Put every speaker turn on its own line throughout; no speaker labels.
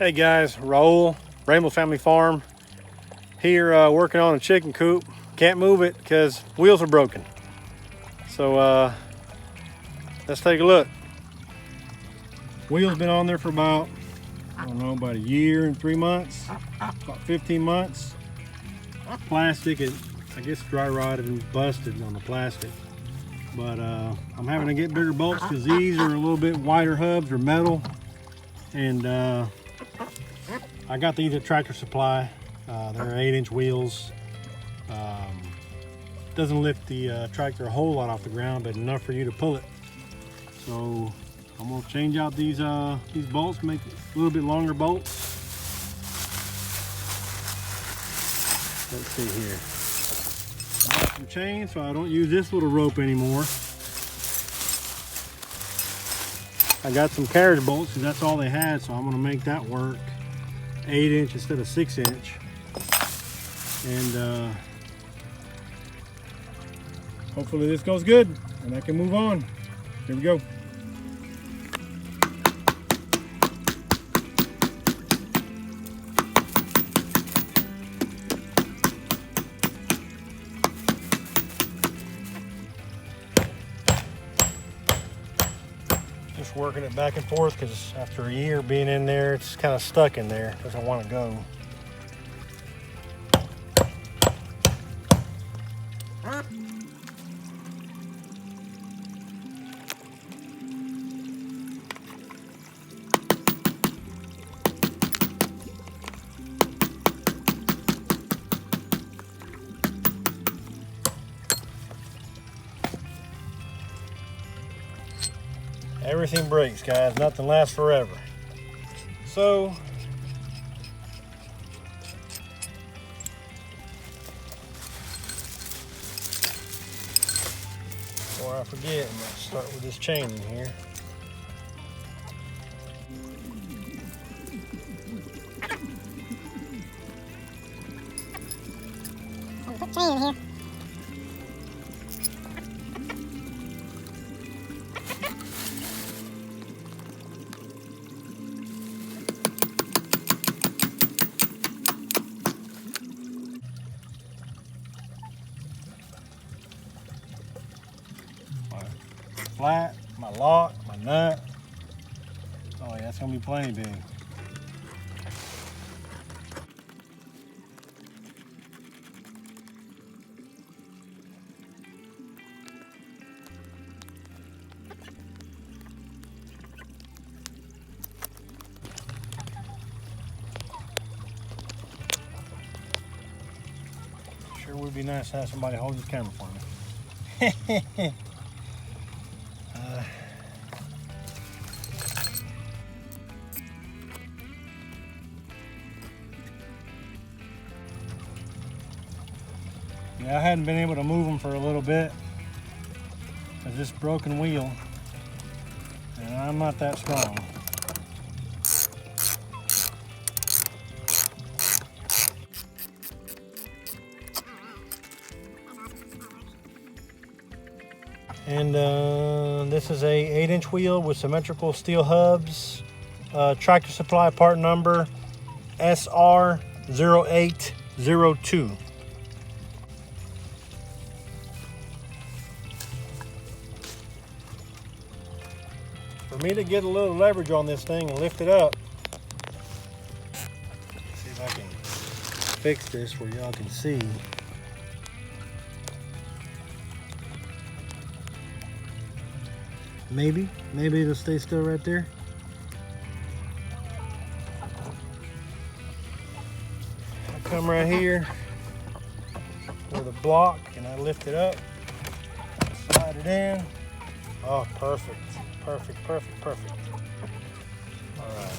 Hey guys, Raul, Rainbow Family Farm, here working on a chicken coop. Can't move it because wheels are broken. So let's take a look. Wheels been on there for about, I don't know, about a year and 3 months, about 15 months. Plastic, I guess dry rotted and busted on the plastic. But I'm having to get bigger bolts because these are a little bit wider hubs, they're metal. And I got these at Tractor Supply. They're 8-inch wheels. Doesn't lift the tractor a whole lot off the ground, but enough for you to pull it. So I'm gonna change out these bolts, make a little bit longer bolts. Let's see here. I got some chains, so I don't use this little rope anymore. I got some carriage bolts, because that's all they had, so I'm gonna make that work. 8-inch instead of 6-inch. And hopefully this goes good and I can move on. Here we go. Just working it back and forth because after a year being in there, it's kind of stuck in there. Doesn't want to go. Everything breaks, guys. Nothing lasts forever. So before I forget, I'm going to start with this chain in here.
Put chain in here.
Flat, my lock, my nut. Oh yeah, that's gonna be plenty big. Sure would be nice to have somebody hold this camera for me. Yeah, I hadn't been able to move them for a little bit because this broken wheel, and I'm not that strong. And this is a 8-inch wheel with symmetrical steel hubs. Tractor Supply part number SR0802. For me to get a little leverage on this thing and lift it up, see if I can fix this where y'all can see. Maybe it'll stay still right there. I come right here with a block and I lift it up, slide it in. Oh, perfect. Perfect, perfect, perfect. All right.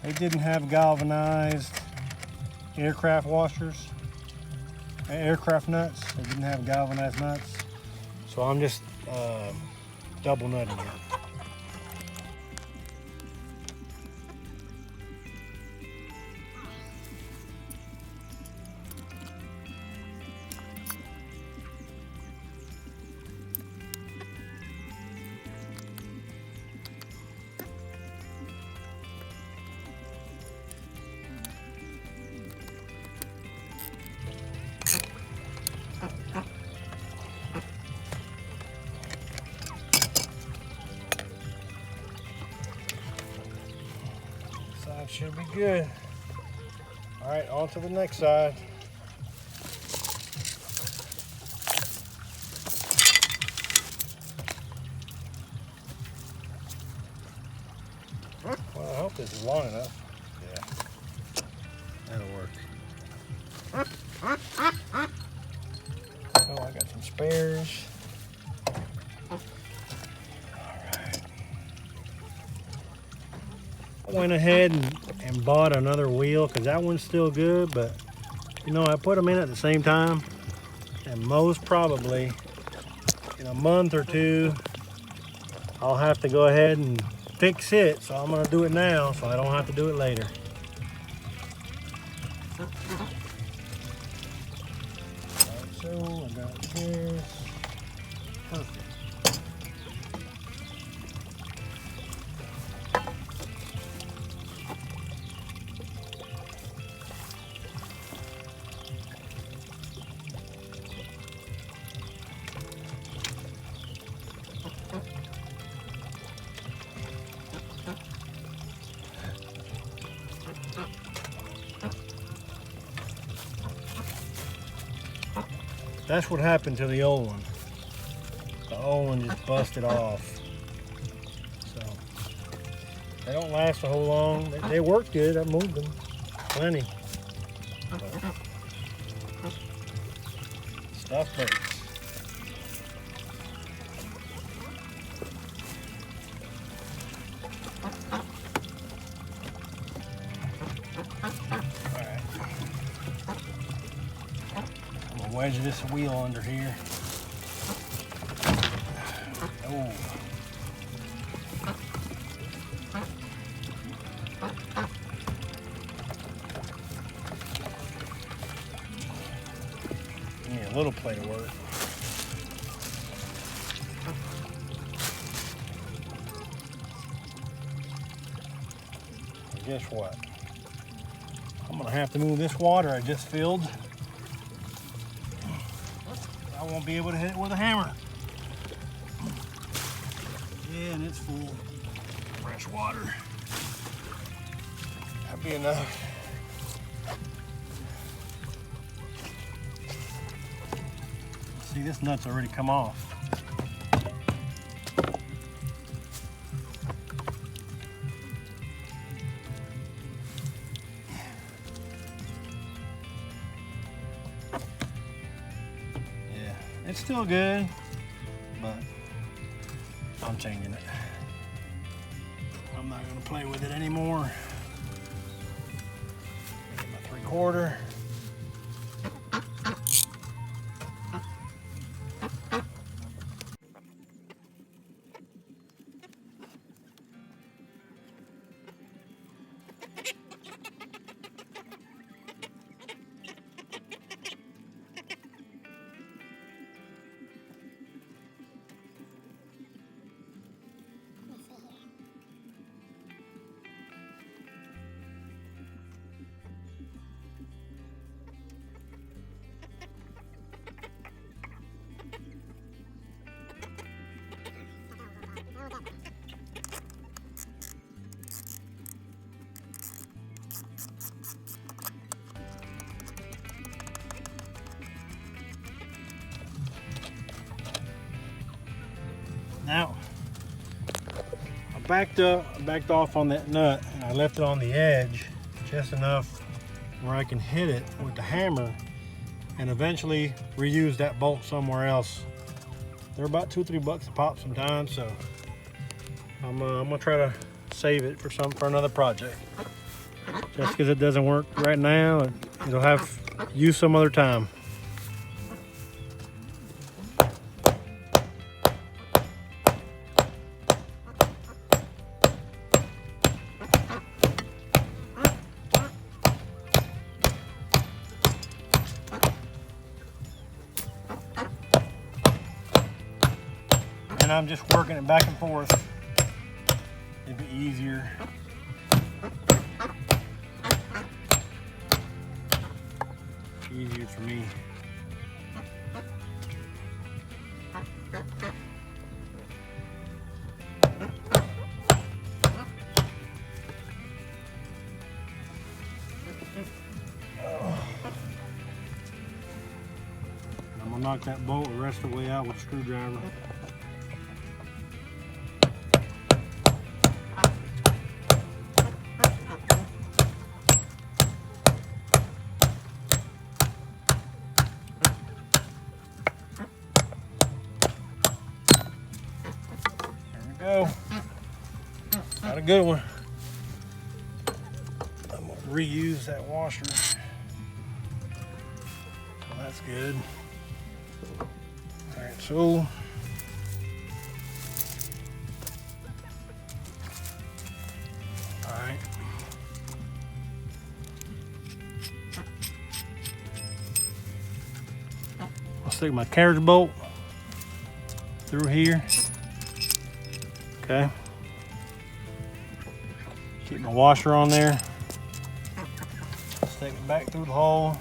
They didn't have galvanized aircraft washers, aircraft nuts. They didn't have galvanized nuts. So I'm just double nutting it. That should be good. All right, on to the next side. Well, I hope this is long enough. Yeah, that'll work. Oh, I got some spares. I went ahead and bought another wheel because that one's still good, but you know, I put them in at the same time, and most probably in a month or two I'll have to go ahead and fix it, so I'm going to do it now so I don't have to do it later. Alright, so I got this. Perfect. That's what happened to the old one. The old one just busted off. So they don't last a whole long. They work good. I moved them plenty. But stuff breaks. Wedge this wheel under here. Oh. Need a little plate of work. Guess what? I'm gonna have to move this water I just filled. I won't be able to hit it with a hammer. Yeah, and it's full. Fresh water. That'd be enough. See, this nut's already come off. It's still good, but I'm changing it. I'm not going to play with it anymore. Get my 3/4. Now, I backed off on that nut, and I left it on the edge just enough where I can hit it with the hammer and eventually reuse that bolt somewhere else. They're about $2-3 a pop sometimes, so I'm gonna try to save it for another project. Just because it doesn't work right now, it'll have use some other time. And I'm just working it back and forth. It'd be easier. Easier for me. knock that bolt the rest of the way out with a screwdriver. Go. Got a good one. I'm gonna reuse that washer. Well, that's good. All right, so all right. I'll stick my carriage bolt through here. Okay. Keep my washer on there. Stick it back through the hole.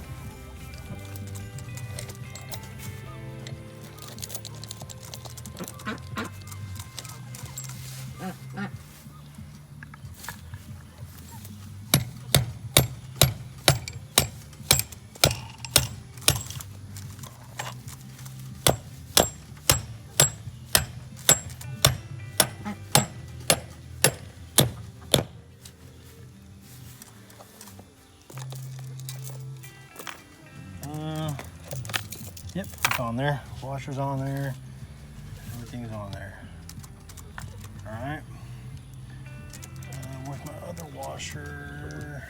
Yep, it's on there. Washer's on there. Everything's on there. All right. Where's my other washer?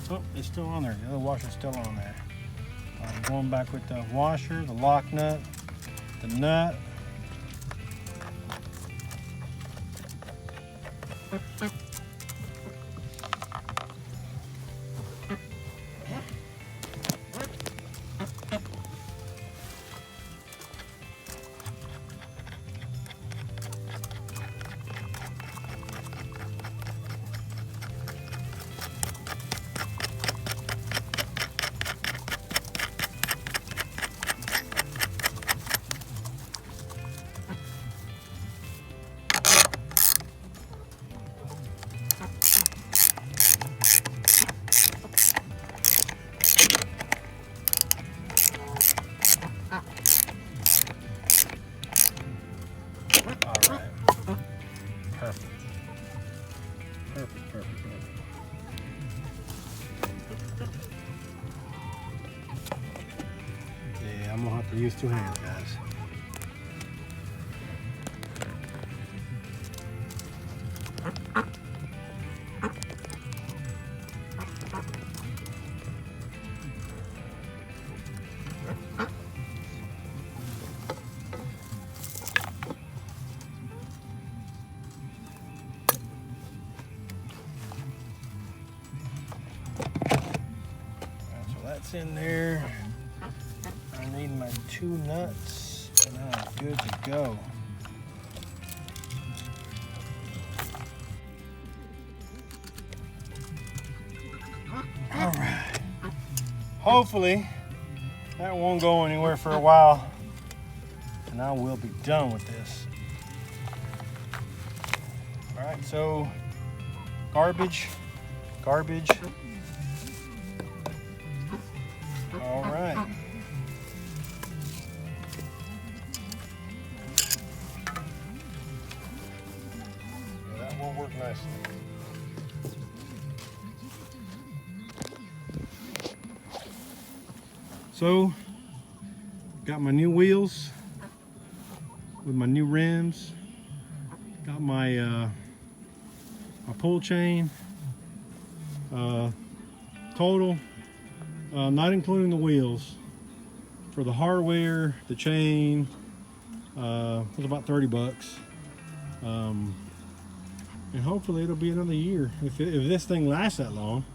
Oh, it's still on there. The other washer's still on there. I'm going back with the washer, the lock nut, the nut. Perfect. Yeah, I'm gonna have to use two hands, guys. That's in there. I need my two nuts and I'm good to go. All right. Hopefully that won't go anywhere for a while and I will be done with this. All right, so garbage. All right. Yeah, that will work nicely. So, got my new wheels with my new rims. Got my my pull chain. Total. Not including the wheels, for the hardware, the chain, was about 30 bucks. And hopefully it'll be another year. If this thing lasts that long.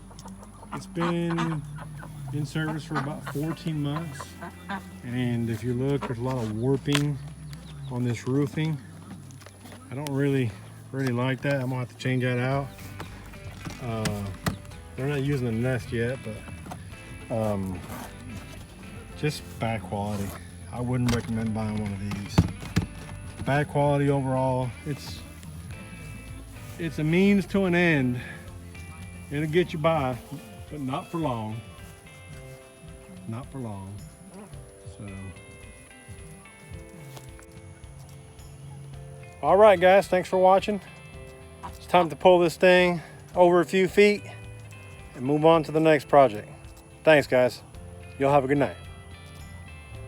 It's been in service for about 14 months. And if you look, there's a lot of warping on this roofing. I don't really like that. I'm gonna have to change that out. They're not using the nest yet, but just bad quality. I wouldn't recommend buying one of these. bad quality overall. It's a means to an end. It'll get you by, but not for long. Not for long. So. All right, guys, thanks for watching. It's time to pull this thing over a few feet and move on to the next project. Thanks, guys. Y'all have a good night.